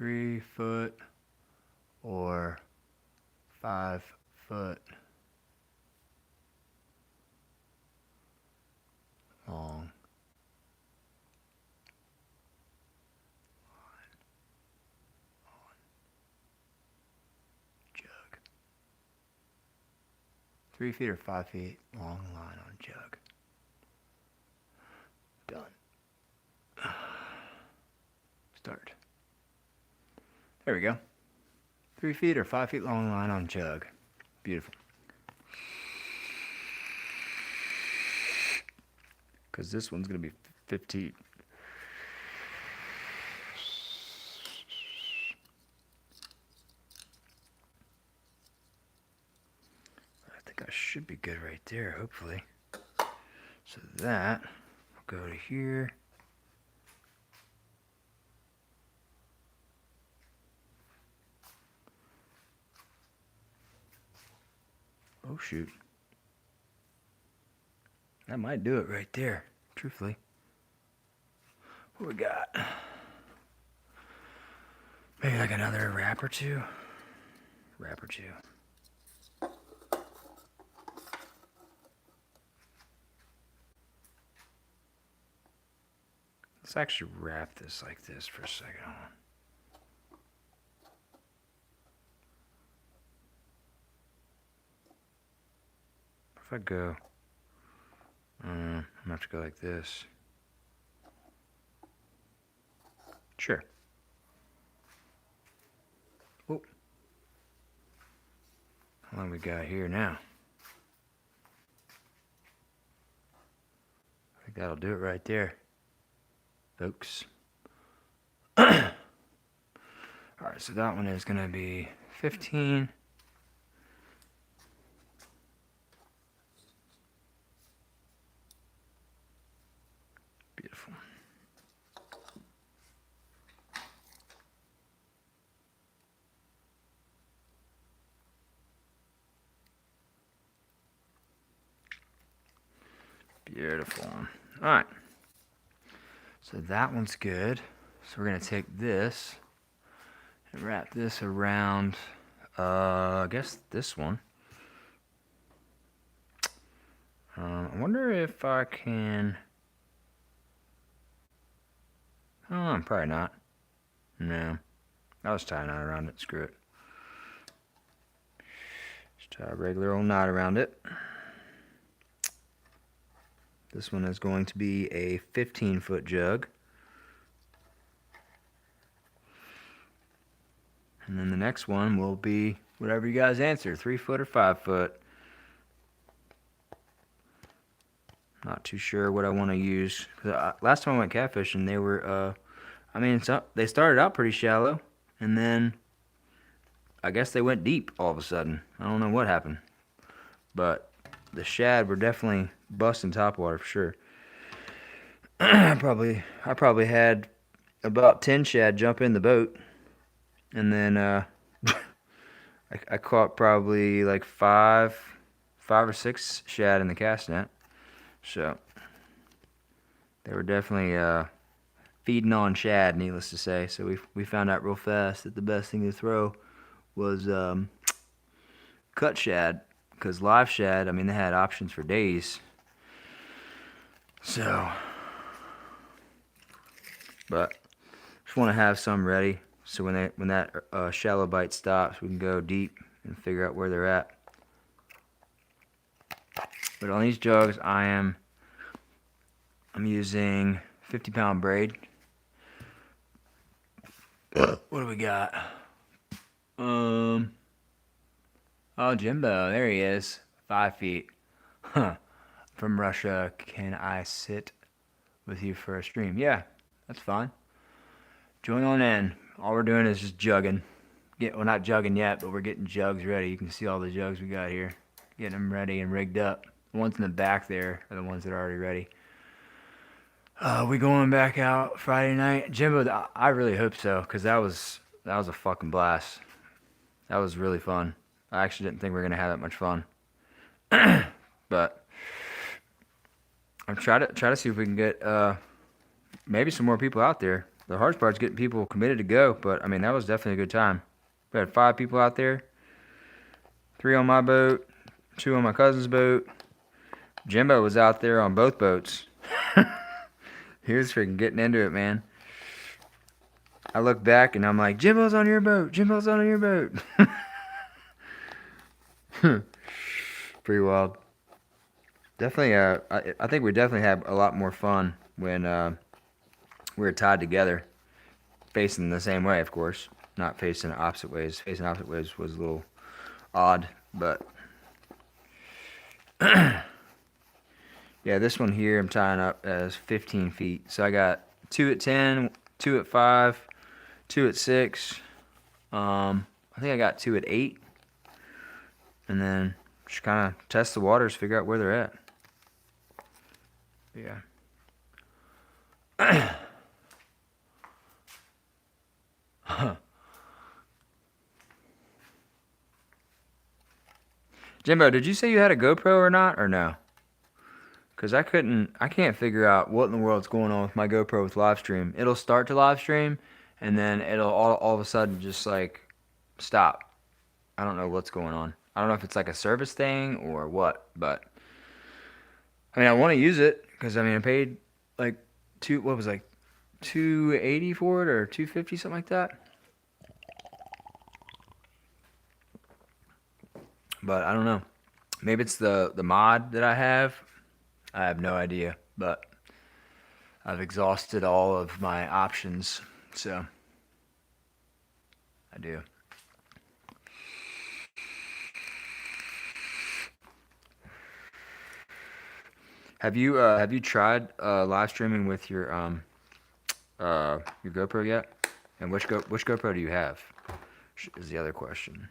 3 foot or 5 foot long jug. 3 feet or 5 feet long line on jug. Done. Start. There we go. 3 feet or 5 feet long line on jug. Beautiful. Because this one's going to be 15. I think I should be good right there, hopefully. So that will go to here. Oh shoot. That might do it right there, truthfully. What we got? Maybe like another wrap or two? Wrap or two. Let's actually wrap this like this for a second. Hold on. If I go, I'm gonna have to go like this. Sure. Oh. How long we got here now? I think that'll do it right there, folks. Alright, so that one is gonna be 15. Beautiful. Beautiful. All right. So that one's good. So we're going to take this and wrap this around, I guess this one. I wonder if I can... Oh, probably not. No. I'll just tie a knot around it. Screw it. Just tie a regular old knot around it. This one is going to be a 15-foot jug. And then the next one will be whatever you guys answer, 3 foot or 5 foot. Not too sure what I want to use. Last time I went catfishing, they were, they started out pretty shallow, and then I guess they went deep all of a sudden. I don't know what happened, but the shad were definitely busting topwater for sure. I probably had about 10 shad jump in the boat, and then I caught probably like five or six shad in the cast net. So they were definitely feeding on shad, needless to say. So we found out real fast that the best thing to throw was cut shad, because live shad, I mean, they had options for days. So, but just want to have some ready, so when that shallow bite stops, we can go deep and figure out where they're at. But on these jugs, I'm using 50-pound braid. What do we got? Oh, Jimbo, there he is. 5 feet. Huh. From Russia, can I sit with you for a stream? Yeah, that's fine. Join on in. All we're doing is just jugging. Well, not jugging yet, but we're getting jugs ready. You can see all the jugs we got here. Getting them ready and rigged up. The ones in the back there are the ones that are already ready. We going back out Friday night? Jimbo, I really hope so, because that was a fucking blast. That was really fun. I actually didn't think we were going to have that much fun. But I'm trying to see if we can get maybe some more people out there. the hardest part's getting people committed to go. But I mean, that was definitely a good time. We had 5 people out there, 3 on my boat, 2 on my cousin's boat. Jimbo was out there on both boats. He was freaking getting into it, man. I look back and I'm like, Jimbo's on your boat. Jimbo's on your boat. Pretty wild. Definitely, I think we definitely had a lot more fun when we were tied together, facing the same way, of course, not facing opposite ways. Facing opposite ways was a little odd, but yeah, this one here I'm tying up as 15 feet. So I got 2 at 10, 2 at 5, 2 at 6. I think I got 2 at 8, and then just kind of test the waters, figure out where they're at. Yeah. Jimbo, did you say you had a GoPro or not, or no? Because I can't figure out what in the world's going on with my GoPro with live stream. It'll start to live stream, and then it'll all of a sudden just like stop. I don't know what's going on. I don't know if it's like a service thing or what, but I mean, I want to use it because I mean, I paid like $280 for it or $250, something like that. But I don't know. Maybe it's the mod that I have. I have no idea, but I've exhausted all of my options, so I do. Have you tried live streaming with your GoPro yet? And which GoPro do you have? Is the other question.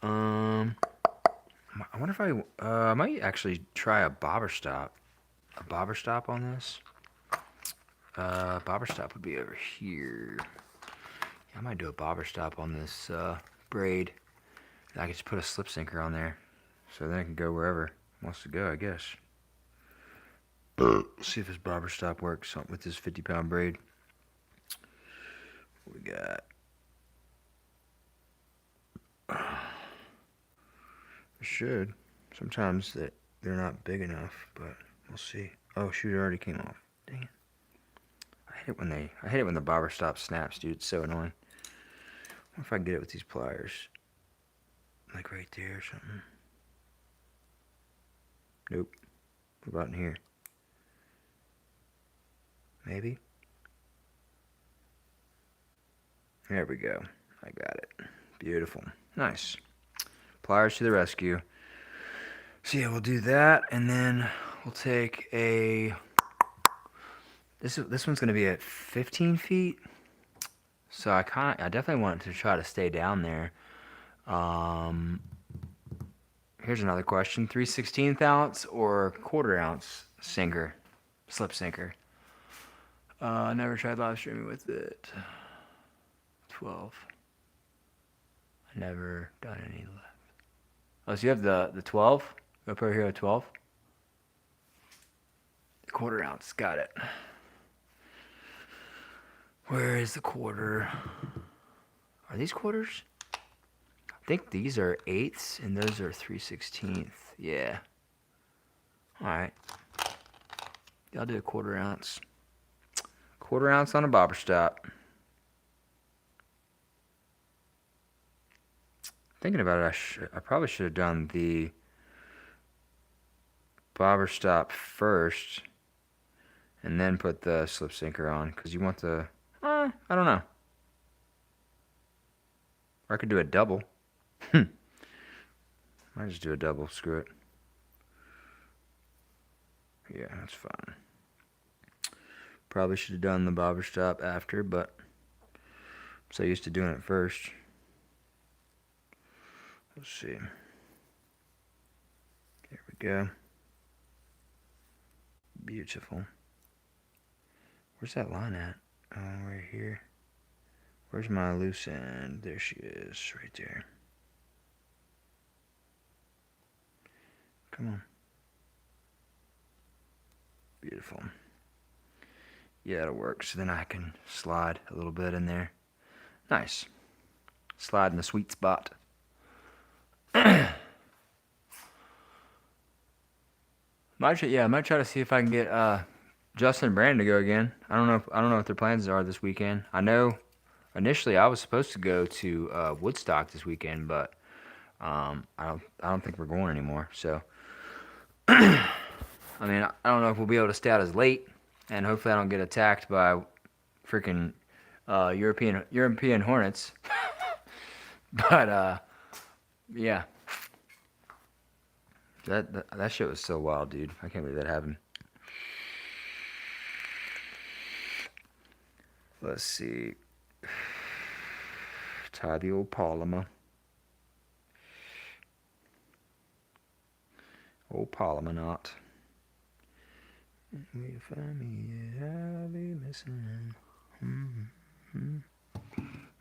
I wonder if I might actually try a bobber stop. A bobber stop on this. Bobber stop would be over here. Yeah, I might do a bobber stop on this braid. I could just put a slip sinker on there, so then it can go wherever it wants to go, I guess. See if this bobber stop works with this 50-pound braid. What we got? It should. Sometimes they're not big enough, but we'll see. Oh shoot, it already came off. Dang it. I hate it when the bobber stop snaps, dude. It's so annoying. What if I can get it with these pliers? Like right there or something. Nope. What about in here? Maybe? There we go. I got it. Beautiful. Nice. Pliers to the rescue. So yeah, we'll do that, and then we'll take a... This one's going to be at 15 feet. So I definitely want to try to stay down there. Here's another question. 3/16 ounce or 1/4 ounce sinker? Slip sinker. Never tried live streaming with it. 12. I never done any left. Oh, so you have the 12? GoPro Hero 12? 1/4 ounce. Got it. Where is the 1/4? Are these quarters? I think these are 1/8 and those are 3/16. Yeah. Alright. I'll do a 1/4 ounce. 1/4 ounce on a bobber stop. Thinking about it, I probably should have done the bobber stop first and then put the slip sinker on, because you want the... I don't know. Or I could do a double. Might just do a double, screw it. Yeah, that's fine. Probably should have done the bobber stop after, but I'm so used to doing it first. Let's see. There we go. Beautiful. Where's that line at? Oh, right here. Where's my loose end? There she is, right there. Come on. Beautiful. Yeah, it'll work. So then I can slide a little bit in there. Nice. Slide in the sweet spot. I might try to see if I can get Justin and Brandon to go again. I don't know what their plans are this weekend. I know initially I was supposed to go to Woodstock this weekend, but I don't think we're going anymore. So I mean, I don't know if we'll be able to stay out as late, and hopefully I don't get attacked by freaking European hornets. But yeah, that shit was so wild, dude. I can't believe that happened. Let's see. Tie the old polymer. Old polymer knot. Way to find me, I'll be missing.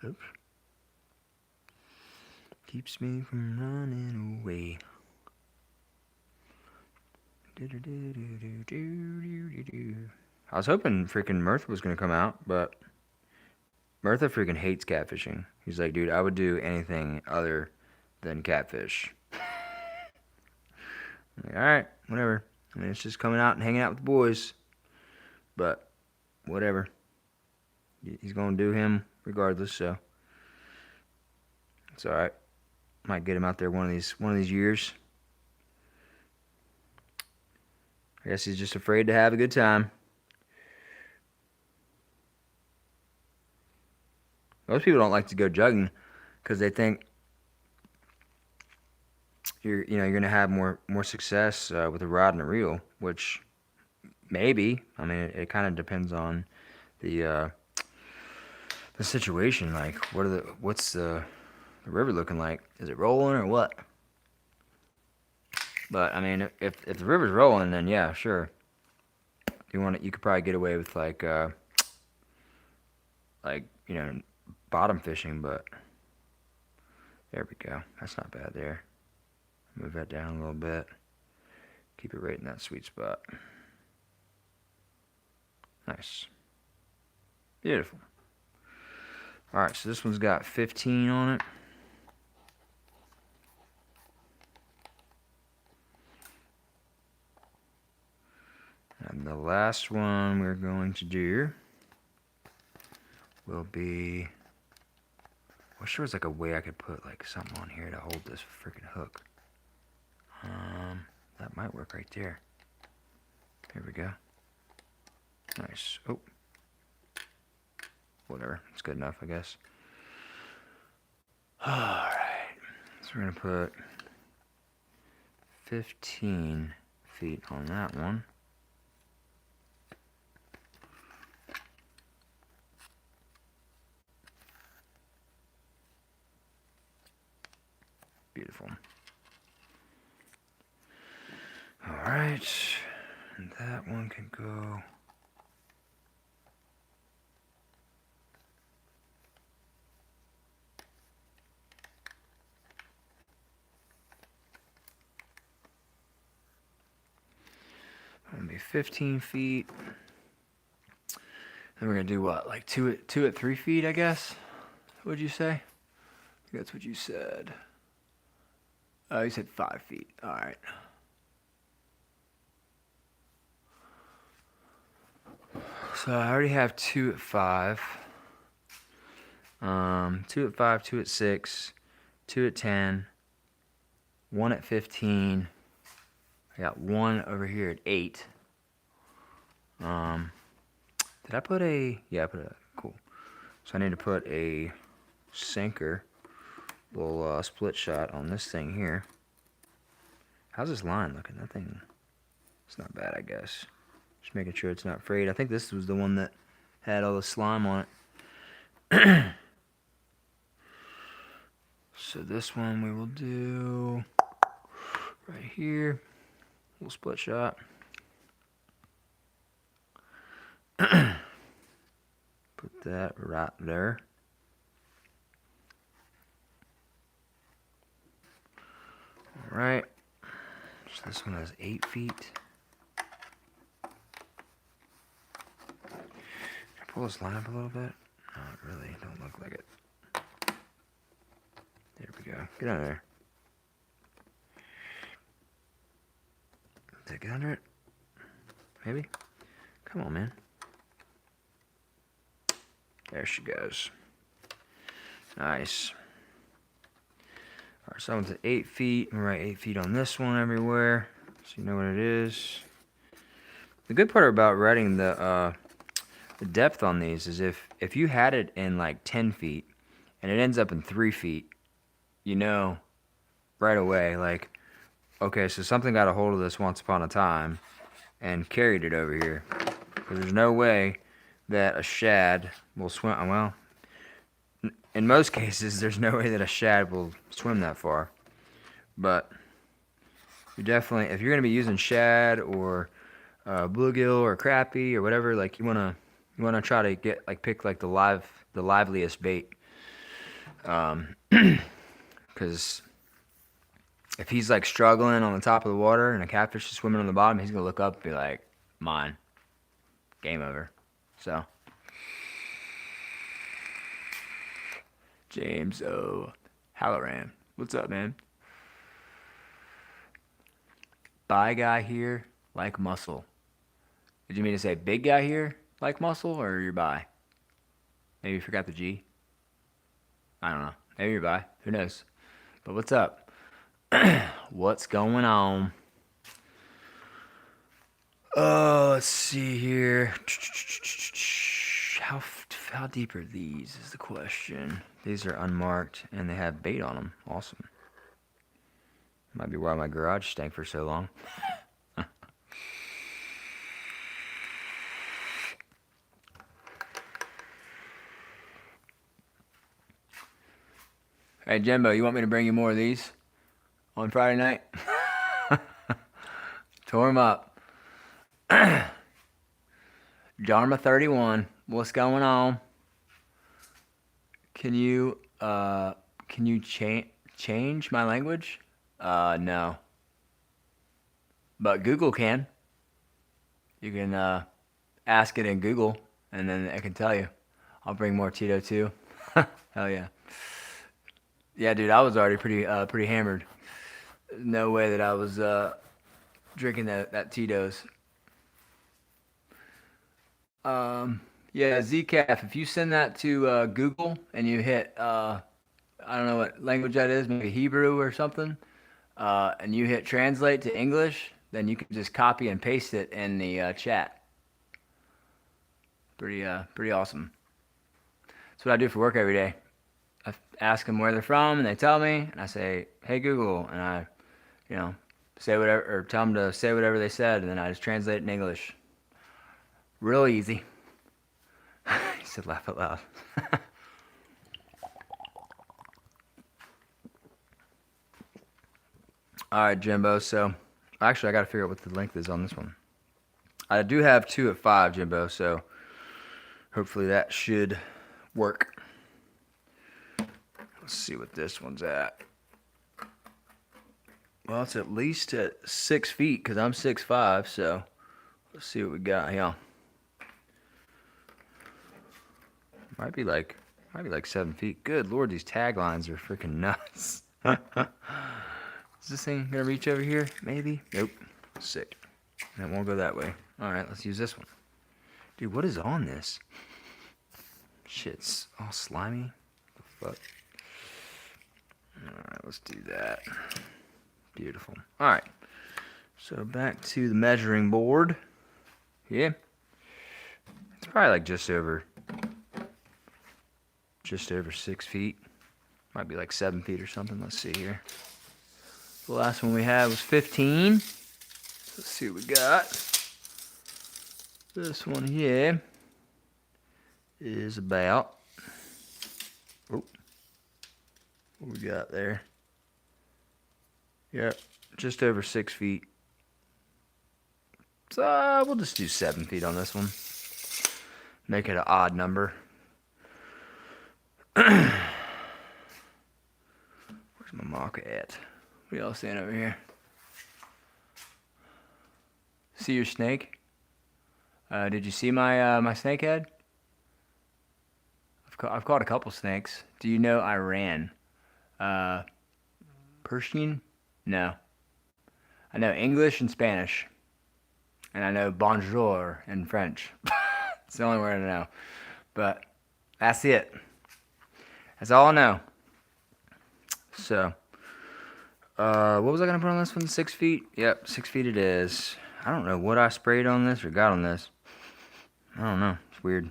Oops. Keeps me from running away. I was hoping freaking Mirtha was gonna come out, but Mirtha freaking hates catfishing. He's like, dude, I would do anything other than catfish. I'm like, alright, whatever. I mean, it's just coming out and hanging out with the boys. But, whatever. He's gonna do him regardless, so it's alright. Might get him out there one of these years. I guess he's just afraid to have a good time. Most people don't like to go jugging because they think you're gonna have more success with a rod and a reel, which maybe. I mean, it kind of depends on the situation. Like, what's the river looking like? Is it rolling or what? But I mean, if the river's rolling, then yeah, sure. You could probably get away with like bottom fishing, but there we go. That's not bad there. Move that down a little bit. Keep it right in that sweet spot. Nice. Beautiful. Alright, so this one's got 15 on it. And the last one we're going to do will be... I wish there was like a way I could put like something on here to hold this freaking hook. That might work right there. There we go. Nice. Oh. Whatever. It's good enough, I guess. Alright. So we're going to put 15 feet on that one. Beautiful. Alright. And that one can go... Gonna be 15 feet. Then we're gonna do what? Like two at 3 feet, I guess. What'd you say? I think that's what you said. Oh, you said 5 feet. All right. So I already have 2 at 5. 2 at 5, 2 at 6, 2 at 10, 1 at 15. I got 1 over here at 8. Did I put a... Yeah, I put a... Cool. So I need to put a sinker, little split shot on this thing here. How's this line looking? That thing... It's not bad, I guess. Just making sure it's not frayed. I think this was the one that had all the slime on it. So this one we will do right here. Little split shot. Put that right there. Alright. So this one has 8 feet. pull this line up a little bit? Not really. Don't look like it. There we go. Get under there. Did I get under it? Maybe? Come on, man. There she goes. Nice. Alright, so that one's at 8 feet. I'm right 8 feet on this one everywhere. So you know what it is. The good part about writing the depth on these is if you had it in like 10 feet and it ends up in 3 feet, you know right away, like, okay, so something got a hold of this once upon a time and carried it over here. Because there's no way that a shad will swim. Well, in most cases, there's no way that a shad will swim that far. But you definitely, if you're going to be using shad or bluegill or crappie or whatever, like you wanna try to get like pick like the liveliest bait, because if he's like struggling on the top of the water and a catfish is swimming on the bottom, he's gonna look up and be like, mine, game over. So James Halloran, what's up, man? Bye guy here like muscle. Did you mean to say big guy here like muscle, or you're bi? Maybe you forgot the G. I don't know. Maybe you're bi. Who knows? But what's up? What's going on? Oh, let's see here. How deep are these is the question. These are unmarked and they have bait on them. Awesome. Might be why my garage stank for so long. Hey, Jimbo, you want me to bring you more of these on Friday night? Tore them up. Dharma 31, what's going on? Can you change my language? No. But Google can. You can ask it in Google, and then it can tell you. I'll bring more Tito too. Hell yeah. Yeah, dude, I was already pretty hammered. No way that I was drinking that Tito's. Yeah, Zcaf. If you send that to Google and you hit I don't know what language that is, maybe Hebrew or something, and you hit translate to English, then you can just copy and paste it in the chat. Pretty awesome. That's what I do for work every day. I ask them where they're from, and they tell me, and I say, "Hey Google," and I, say whatever, or tell them to say whatever they said, and then I just translate it in English. Real easy. He said, "Laugh out loud." All right, Jimbo. So, actually, I got to figure out what the length is on this one. I do have 2 at 5, Jimbo. So, hopefully that should work. Let's see what this one's at. Well, it's at least at 6 feet because I'm 6'5", so let's see what we got here. Might be like 7 feet. Good Lord, these taglines are freaking nuts. Is this thing gonna reach over here? Maybe. Nope. Sick. And it won't go that way. All right, let's use this one. Dude, what is on this? Shit's all slimy. What the fuck? Alright, let's do that. Beautiful. Alright. So back to the measuring board. Yeah. It's probably like just over 6 feet. Might be like 7 feet or something. Let's see here. The last one we had was 15. Let's see what we got. This one here is about... Oh. What we got there? Yep, just over 6 feet. So we'll just do 7 feet on this one. Make it an odd number. Where's my marker at? What y'all seeing over here? See your snake? Did you see my my snake head? I've caught a couple snakes. Do you know Iran? Persian? No. I know English and Spanish. And I know bonjour in French. It's the only word I know. But that's it. That's all I know. So, what was I going to put on this one? 6 feet? Yep, 6 feet it is. I don't know what I sprayed on this or got on this. I don't know. It's weird.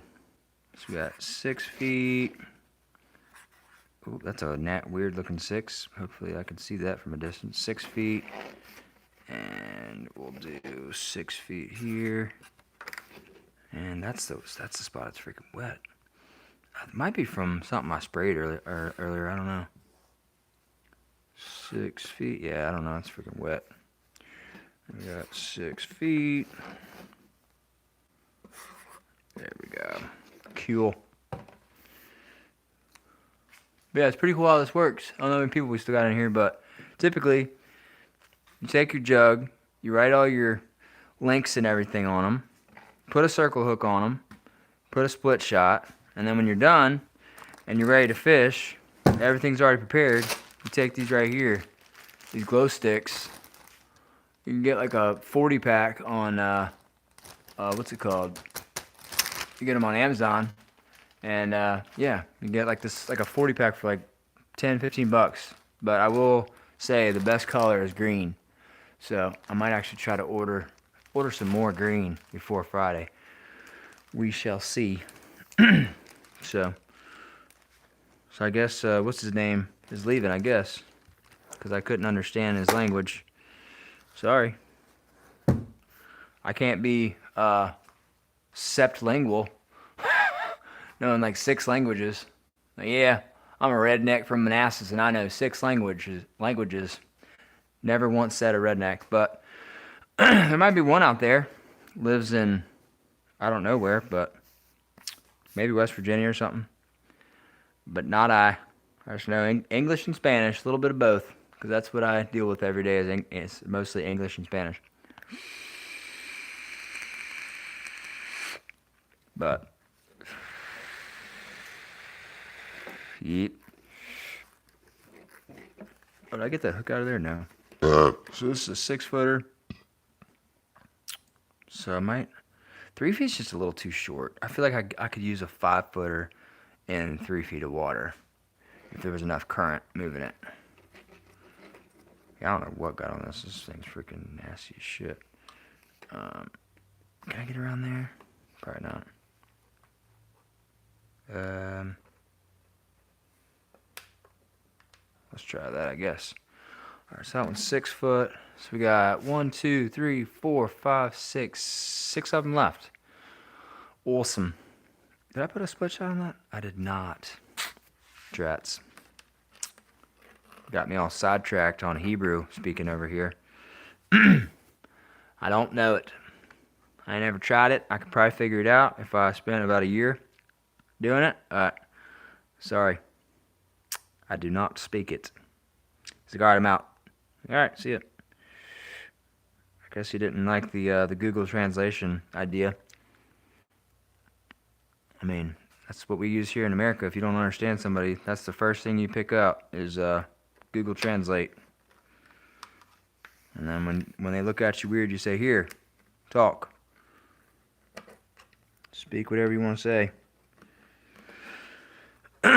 So we got 6 feet. Ooh, that's a weird looking 6. Hopefully I can see that from a distance. 6 feet. And we'll do 6 feet here. And that's the spot that's freaking wet. It might be from something I sprayed earlier. I don't know. 6 feet. Yeah, I don't know. It's freaking wet. We got 6 feet. There we go. Cool. But yeah, it's pretty cool how this works. I don't know how many people we still got in here, but typically, you take your jug, you write all your links and everything on them, put a circle hook on them, put a split shot, and then when you're done and you're ready to fish, everything's already prepared. You take these right here, these glow sticks. You can get like a 40 pack on, what's it called? You get them on Amazon. And yeah, you get like this, like a 40 pack for like 10, 15 bucks. But I will say the best color is green. So I might actually try to order some more green before Friday. We shall see. So I guess, what's his name is leaving, I guess. Because I couldn't understand his language. Sorry. I can't be, septlingual. Knowing like 6 languages. Like, yeah, I'm a redneck from Manassas and I know 6 languages. Never once said a redneck, but there might be one out there. Lives in, I don't know where, but maybe West Virginia or something. But not I. I just know English and Spanish, a little bit of both, because that's what I deal with every day is mostly English and Spanish. But yeet. Oh, did I get that hook out of there? No. So this is a 6 footer. So I might. 3 feet's just a little too short. I feel like I could use a 5 footer in 3 feet of water if there was enough current moving it. Yeah, I don't know what got on this. This thing's freaking nasty as shit. Can I get around there? Probably not. Let's try that, I guess. All right, so that one's 6 foot. So we got 1, 2, 3, 4, 5, 6. 6 of them left. Awesome. Did I put a split shot on that? I did not. Drats. Got me all sidetracked on Hebrew speaking over here. I don't know it. I never tried it. I could probably figure it out if I spent about a year doing it. Sorry. I do not speak it. Cigar, I'm out. Alright, see ya. I guess you didn't like the Google translation idea. I mean, that's what we use here in America. If you don't understand somebody, that's the first thing you pick up is Google Translate. And then when they look at you weird, you say, here, talk. Speak whatever you want to say. We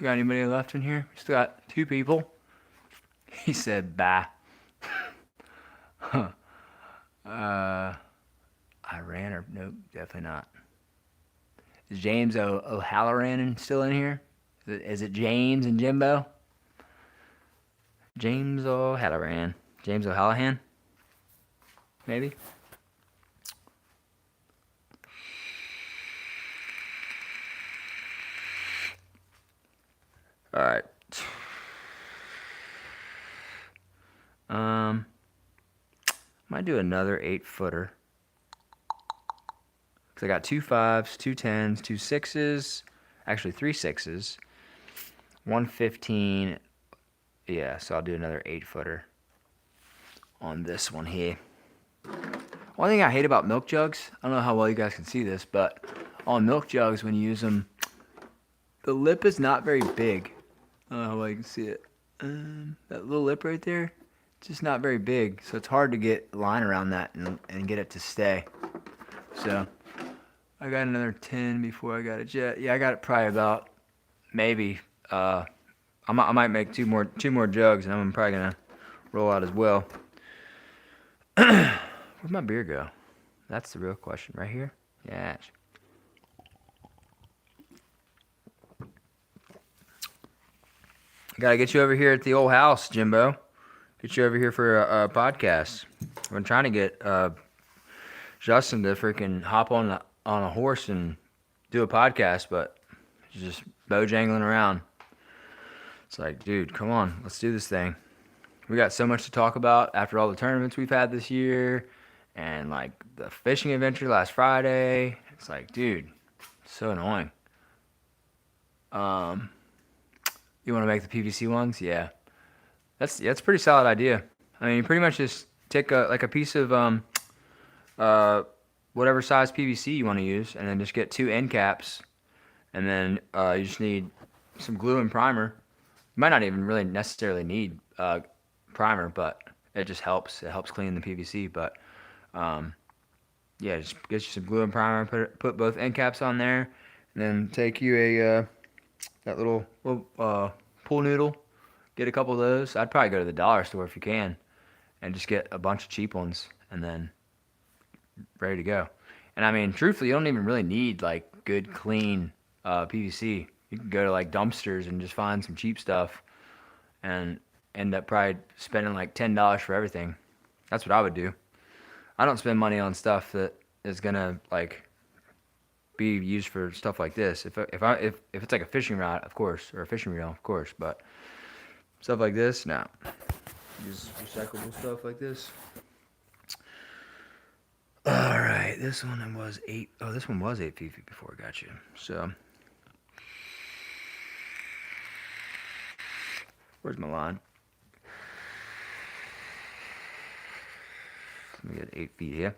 got anybody left in here? We still got 2 people. He said, bye. Iran or nope, definitely not. Is James O'Halloran still in here? Is it James and Jimbo? James O'Halloran. James O'Hallahan? Maybe? Alright. Might do another 8 footer. Because I got 2 5s, 2 10s, 2 6s. Actually, 3 6s. 1 15. Yeah, so I'll do another 8 footer on this one here. One thing I hate about milk jugs, I don't know how well you guys can see this, but on milk jugs, when you use them The lip is not very big. I don't know how I can see it. That little lip right there, it's just not very big, so it's hard to get line around that and get it to stay. So I got another 10 before I got a jet. Yeah, I got it probably about maybe. I might make two more jugs, and I'm probably gonna roll out as well. Where'd my beer go? That's the real question right here. Yes. Gotta get you over here at the old house, Jimbo. Get you over here for a podcast. I'm trying to get Justin to freaking hop on a horse and do a podcast, but he's just bojangling around. It's like, dude, come on, let's do this thing. We got so much to talk about after all the tournaments we've had this year, and like the fishing adventure last Friday. It's like, dude, so annoying. You want to make the PVC ones? Yeah, that's a pretty solid idea. I mean, you pretty much just take a piece of whatever size PVC you want to use, and then just get 2 end caps, and then you just need some glue and primer. You might not even really necessarily need primer, but it just helps. It helps clean the PVC. But yeah, just get you some glue and primer. Put both end caps on there, and then take you that little pool noodle. Get a couple of those. I'd probably go to the dollar store if you can, and just get a bunch of cheap ones, and then ready to go. And I mean, truthfully, you don't even really need like good, clean PVC. You can go to like dumpsters and just find some cheap stuff, and end up probably spending like $10 for everything. That's what I would do. I don't spend money on stuff that is gonna like be used for stuff like this. If it's like a fishing rod, of course, or a fishing reel, of course, but stuff like this, no. Use recyclable stuff like this. All right, this one was 8. Oh, this one was 8 feet before I got you. So, where's my line? Let me get 8 feet here.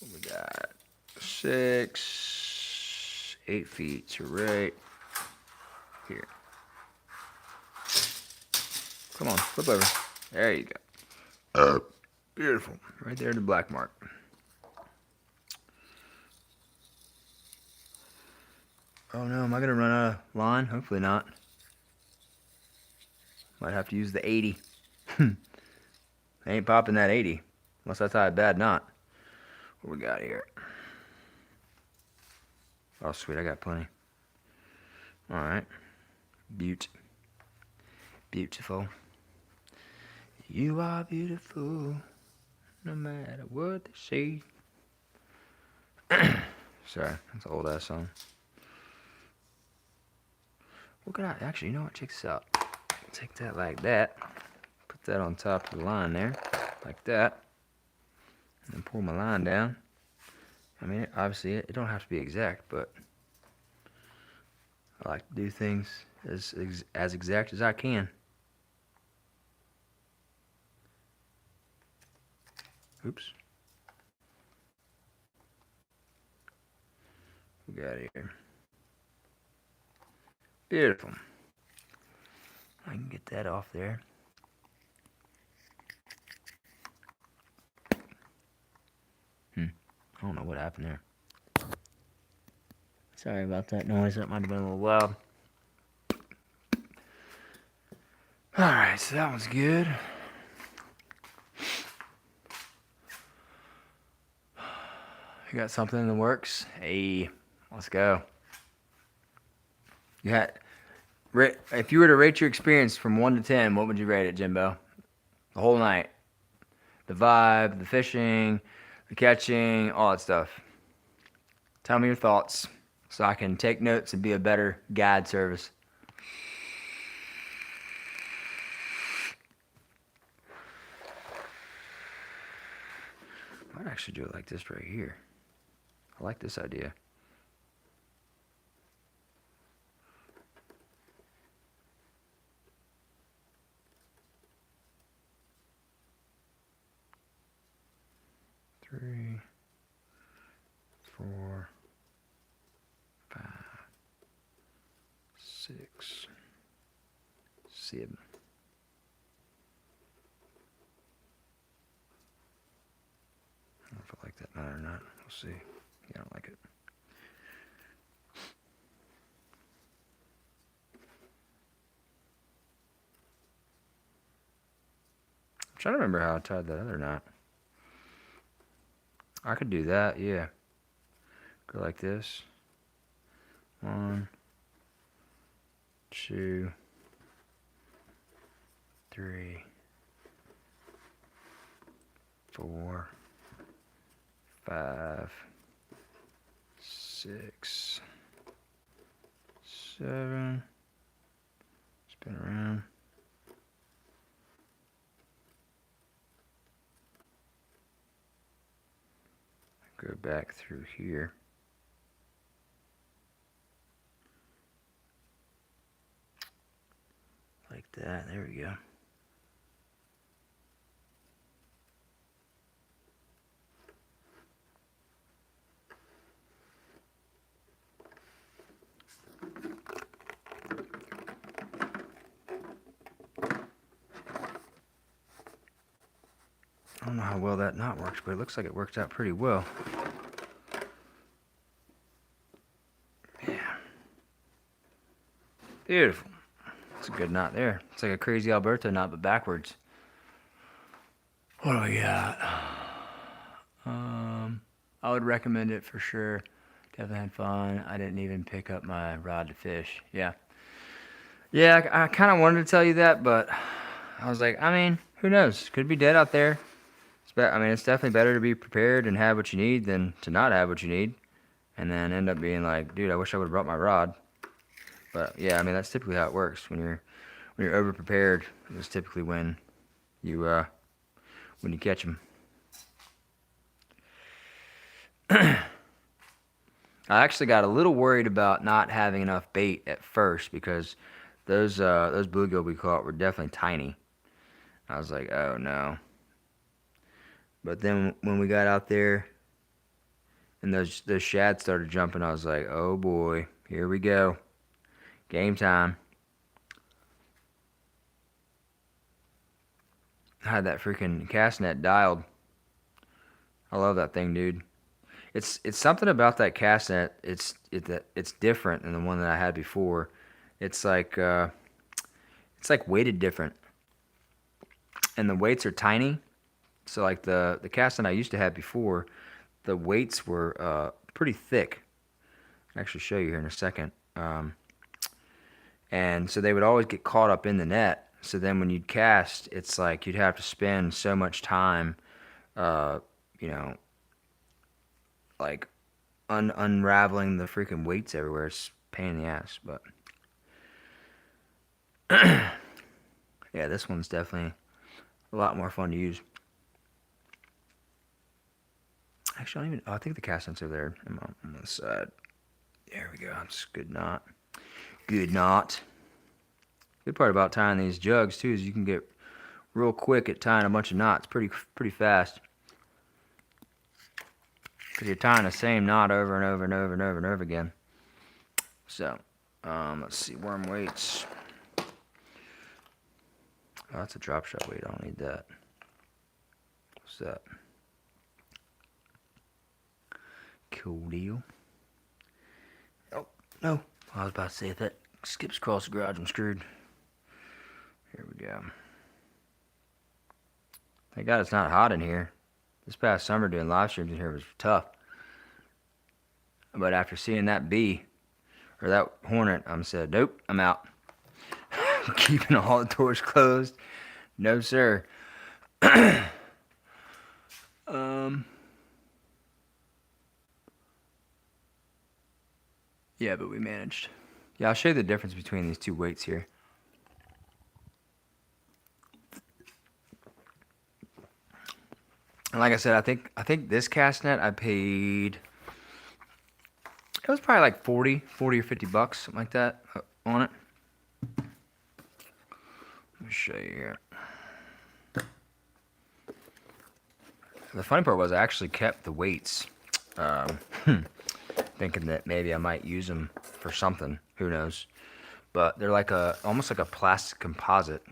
What we got? 6, 8 feet. So right here. Come on, flip over. There you go. Beautiful. Right there, the black mark. Oh no, am I gonna run out of line? Hopefully not. Might have to use the 80. I ain't popping that 80. Unless I tie a bad knot. What we got here? Oh sweet, I got plenty. Alright. Beautiful. You are beautiful, no matter what they say. Sorry, that's an old ass song. What could I actually? You know what? Check this out. Take that like that. Put that on top of the line there, like that, and then pull my line down. I mean, obviously, it don't have to be exact, but I like to do things as exact as I can. Oops. We got here. Beautiful. I can get that off there. I don't know what happened there. Sorry about that noise. That might have been a little loud. Alright, so that was good. You got something in the works? Hey, let's go. If you were to rate your experience from 1 to 10, what would you rate it, Jimbo? The whole night. The vibe, the fishing, the catching, all that stuff. Tell me your thoughts so I can take notes and be a better guide service. I might actually do it like this right here. I like this idea. Three, 4, 5, 6, 7. I don't know if I like that knot or not. We'll see. Yeah, I don't like it. I'm trying to remember how I tied that other knot. I could do that, yeah. Go like this. 1, 2, 3, 4, 5, 6, 7. Spin around. Go back through here. Like that. There we go. I don't know how well that knot works, but it looks like it worked out pretty well. Yeah. Beautiful. It's a good knot there. It's like a crazy Alberto knot, but backwards. What do we got? I would recommend it for sure. Definitely had fun. I didn't even pick up my rod to fish. Yeah. Yeah, I kind of wanted to tell you that, but I was like, I mean, who knows? Could be dead out there. I mean, it's definitely better to be prepared and have what you need than to not have what you need. And then end up being like, dude, I wish I would have brought my rod. But yeah, I mean, that's typically how it works. When you're over prepared, it's typically when you catch them. I actually got a little worried about not having enough bait at first because those bluegill we caught were definitely tiny. I was like, oh no. But then when we got out there and those shad started jumping, I was like, oh boy, here we go. Game time. I had that freaking cast net dialed. I love that thing, dude. It's something about that cast net. It's different than the one that I had before. It's like weighted different, and the weights are tiny. So like the cast net I used to have before, the weights were pretty thick. I'll actually show you here in a second. And so they would always get caught up in the net. So then when you'd cast, it's like you'd have to spend so much time, like unraveling the freaking weights everywhere. It's a pain in the ass, but yeah, this one's definitely a lot more fun to use. Actually, I think the cast nets are there on the side. There we go. It's a good knot. Good knot. Good part about tying these jugs too is you can get real quick at tying a bunch of knots pretty fast. Because you're tying the same knot over and over and over and over and over again. So, let's see, worm weights. Oh, that's a drop shot weight. I don't need that. What's that? Cool deal. Oh, no. I was about to say if that skips across the garage, I'm screwed. Here we go. Thank God it's not hot in here. This past summer doing live streams in here was tough. But after seeing that bee, or that hornet, I said, nope, I'm out. Keeping all the doors closed. No, sir. Yeah, but we managed. Yeah, I'll show you the difference between these two weights here. And like I said, I think this cast net I paid, it was probably like 40 or 50 bucks, something like that on it. Let me show you here. The funny part was I actually kept the weights, thinking that maybe I might use them for something. Who knows? but they're like almost like a plastic composite.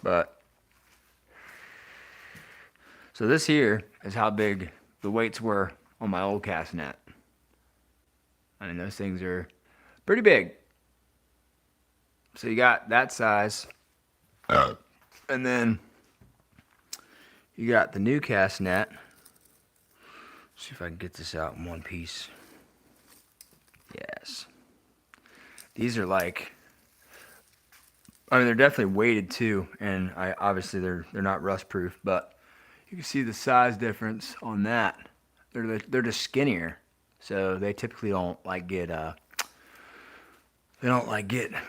But so this here is how big the weights were on my old cast net. I mean, those things are pretty big. So you got that size, and then you got the new cast net. See if I can get this out in one piece. Yes. These are like, I mean, they're definitely weighted too, and obviously they're not rust proof, but you can see the size difference on that. They're just skinnier, so they typically don't like get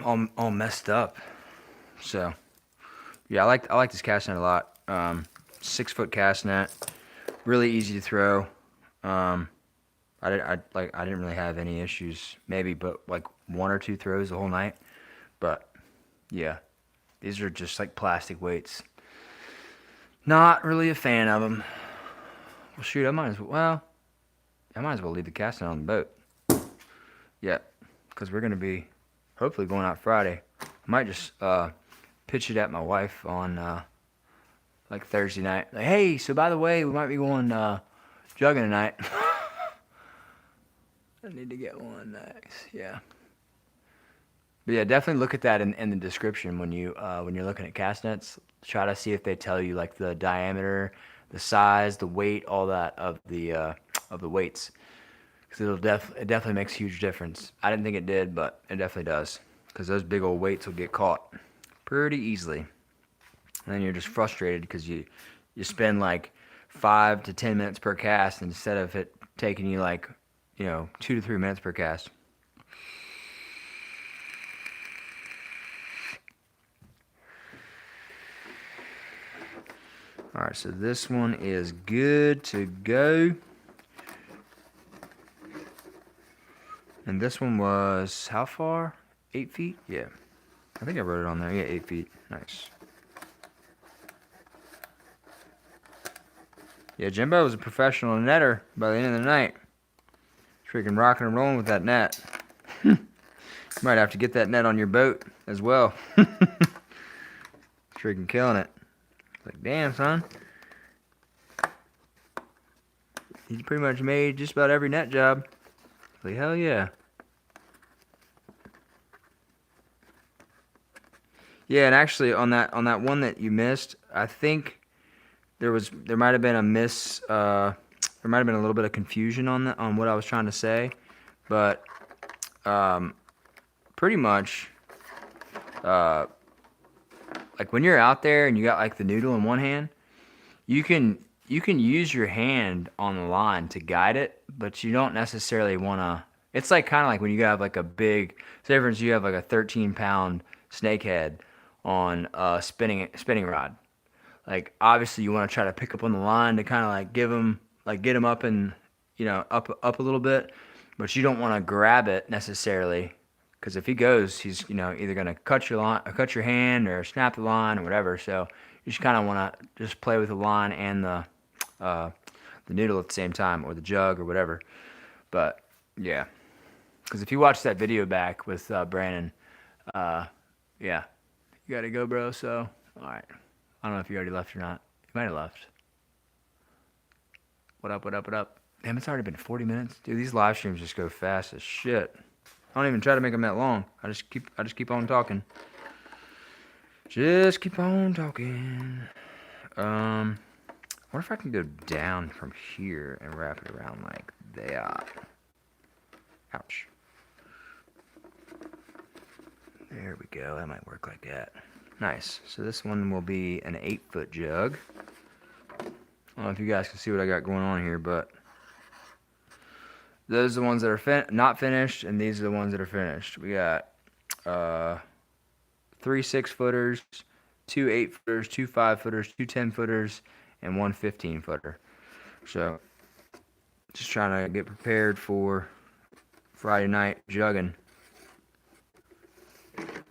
all messed up. So yeah, I like this cast net a lot. 6-foot cast net, really easy to throw. I didn't really have any issues, maybe but like 1 or 2 throws the whole night. But yeah, these are just like plastic weights. Not really a fan of them. Well, shoot, I might as well leave the cast net on the boat. Yeah, because we're gonna be hopefully going out Friday. I might just pitch it at my wife on like Thursday night. Like, hey, so by the way, we might be going jugging tonight. I need to get one next. Yeah. But yeah, definitely look at that in the description when you're looking at cast nets. Try to see if they tell you like the diameter, the size, the weight, all that of the weights, because it definitely makes a huge difference. I didn't think it did, but it definitely does, because those big old weights will get caught pretty easily, and then you're just frustrated because you spend like 5 to 10 minutes per cast instead of it taking you like 2 to 3 minutes per cast. Alright, so this one is good to go. And this one was how far? 8 feet? Yeah. I think I wrote it on there. Yeah, 8 feet. Nice. Yeah, Jimbo was a professional netter by the end of the night. Freaking rocking and rolling with that net. You might have to get that net on your boat as well. Freaking killing it. Like, damn, son. He pretty much made just about every net job. Like, hell yeah. Yeah, and actually on that one that you missed, I think there might have been a there might have been a little bit of confusion on what I was trying to say, but pretty much like when you're out there and you got like the noodle in one hand, you can use your hand on the line to guide it, but you don't necessarily want to. It's like kind of like when you have like a big, say for instance you have like a 13-pound snakehead on a spinning rod. Like obviously you want to try to pick up on the line to kind of like get him up and up a little bit, but you don't want to grab it necessarily. Because if he goes, he's either gonna cut your hand, or snap the line, or whatever. So you just kind of want to just play with the line and the noodle at the same time, or the jug, or whatever. But yeah, because if you watch that video back with Brandon, yeah, you gotta go, bro. So all right, I don't know if you already left or not. You might have left. What up? What up? What up? Damn, it's already been 40 minutes, dude. These live streams just go fast as shit. I don't even try to make them that long. I just keep on talking. Just keep on talking. What if I can go down from here and wrap it around like that? Ouch. There we go. That might work like that. Nice. So this one will be an 8-foot jug. I don't know if you guys can see what I got going on here, but those are the ones that are not finished, and these are the ones that are finished. We got 3 6-footers, 2 8-footers, 2 5-footers, 2 10-footers, and 1 15-footer. So, just trying to get prepared for Friday night jugging.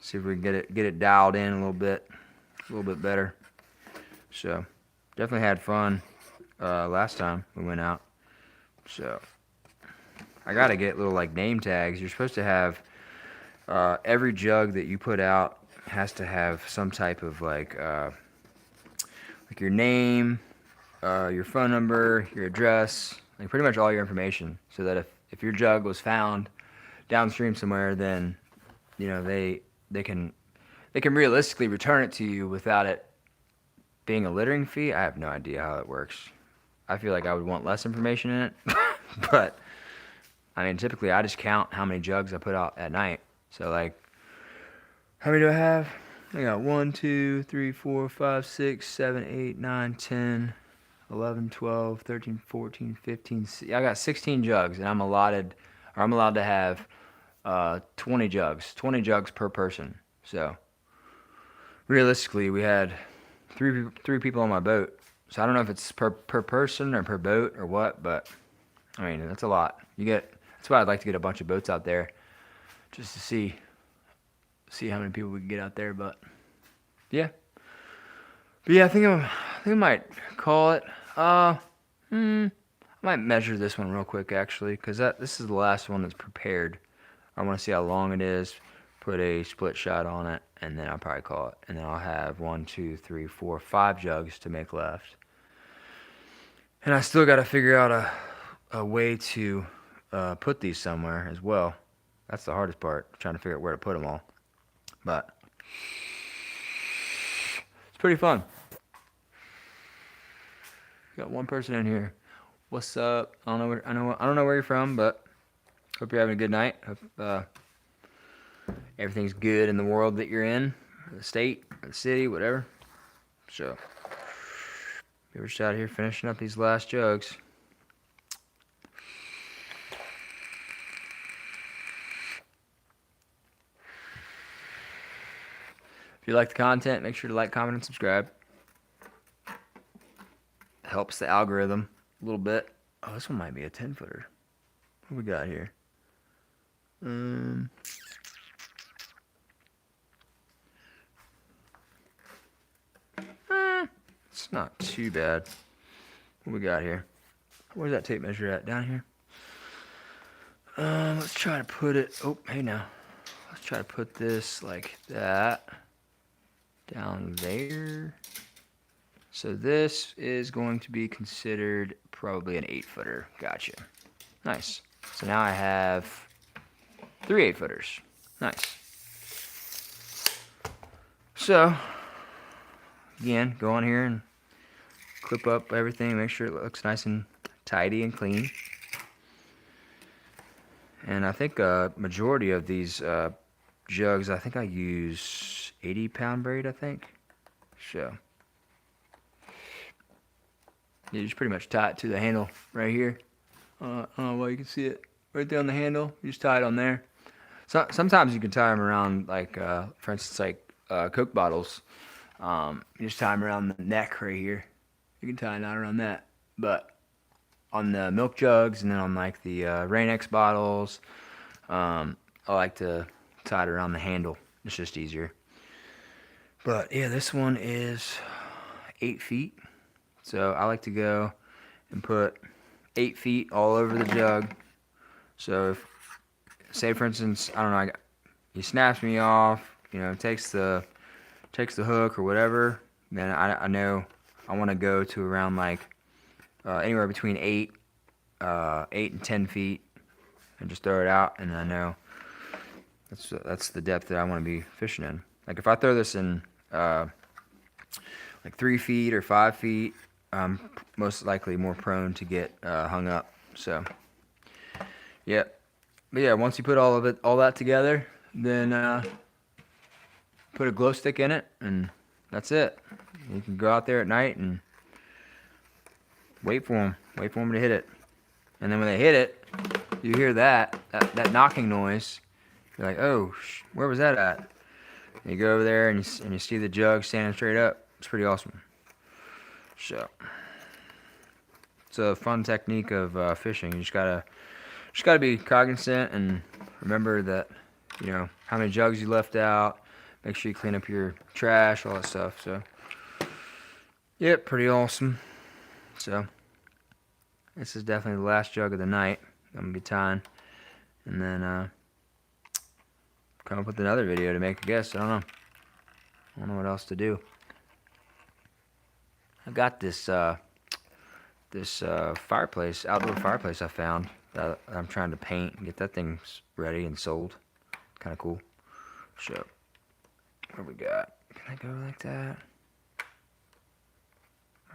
See if we can get it dialed in a little bit better. So, definitely had fun last time we went out. So. I gotta get little like name tags. You're supposed to have every jug that you put out has to have some type of like your name, your phone number, your address, like pretty much all your information, so that if your jug was found downstream somewhere, then you know they can realistically return it to you without it being a littering fee. I have no idea how it works. I feel like I would want less information in it, but I mean, typically I just count how many jugs I put out at night. So like, how many do I have? I got 1, 2, 3, 4, 5, 6, 7, 8, 9, 10, 11, 12, 13, 14, 15. I got 16 jugs, and I'm allowed to have 20 jugs per person. So realistically, we had three people on my boat. So I don't know if it's per person or per boat or what, but I mean, that's a lot. That's why I'd like to get a bunch of boats out there just to see how many people we can get out there. But yeah, I think I might call it. I might measure this one real quick actually, because this is the last one that's prepared. I want to see how long it is. Put a split shot on it, and then I'll probably call it. And then I'll have 1, 2, 3, 4, 5 jugs to make left. And I still got to figure out a way to put these somewhere as well. That's the hardest part, trying to figure out where to put them all. But it's pretty fun. Got one person in here. What's up? I don't know where you're from, but hope you're having a good night. Hope everything's good in the world that you're in, the state, the city, whatever. So we're just out here finishing up these last jugs. If you like the content, make sure to like, comment, and subscribe. Helps the algorithm a little bit. Oh, this one might be a 10-footer. What we got here? It's not too bad. What we got here? Where's that tape measure at? Down here? Let's try to put it... Oh, hey now. Let's try to put this like that. Down there. So this is going to be considered probably an 8-footer. Gotcha. Nice. So now I have 3 8-footers. Nice. So, again, go on here and clip up everything. Make sure it looks nice and tidy and clean. And I think a majority of these jugs, I think I use 80-pound braid, I think. So, you just pretty much tie it to the handle right here. I don't know why you can see it right there on the handle. You just tie it on there. So, sometimes you can tie them around, like, for instance, like Coke bottles. You just tie them around the neck right here. You can tie a knot around that. But on the milk jugs and then on like the Rain-X bottles, I like to tie it around the handle. It's just easier. But yeah, this one is 8 feet. So I like to go and put 8 feet all over the jug. So if, say for instance, I don't know, he snaps me off, you know, takes the hook or whatever, then I know I want to go to around like anywhere between 8 and 10 feet, and just throw it out, and I know that's the depth that I want to be fishing in. Like if I throw this in like 3 feet or 5 feet, I'm most likely more prone to get hung up. So yeah, but yeah, once you put all that together, then put a glow stick in it, and that's it. You can go out there at night and wait for them to hit it. And then when they hit it, you hear that knocking noise. You're like, oh, where was that at? And you go over there and you see the jug standing straight up. It's pretty awesome. So it's a fun technique of fishing. You just gotta be cognizant and remember that, you know, how many jugs you left out. Make sure you clean up your trash, all that stuff. So yep, pretty awesome. So this is definitely the last jug of the night I'm gonna be tying. and then come up with another video to make a guess. I don't know what else to do. I got this fireplace, outdoor fireplace I found that I'm trying to paint and get that thing ready and sold. Kind of cool. So, what we got? Can I go like that?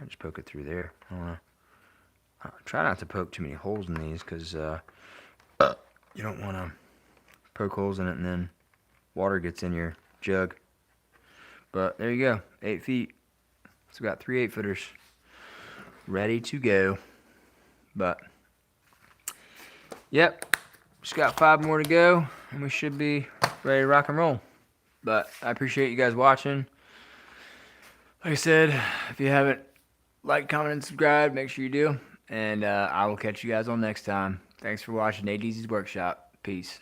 I just poke it through there. I don't know. Try not to poke too many holes in these, because you don't want to poke holes in it and then water gets in your jug. But there you go, 8 feet. So we got 3 8-footers ready to go. But yep, just got 5 more to go, and we should be ready to rock and roll. But I appreciate you guys watching. Like I said, if you haven't liked, comment, and subscribed, make sure you do. And I will catch you guys on next time. Thanks for watching Adeezy's Workshop. Peace.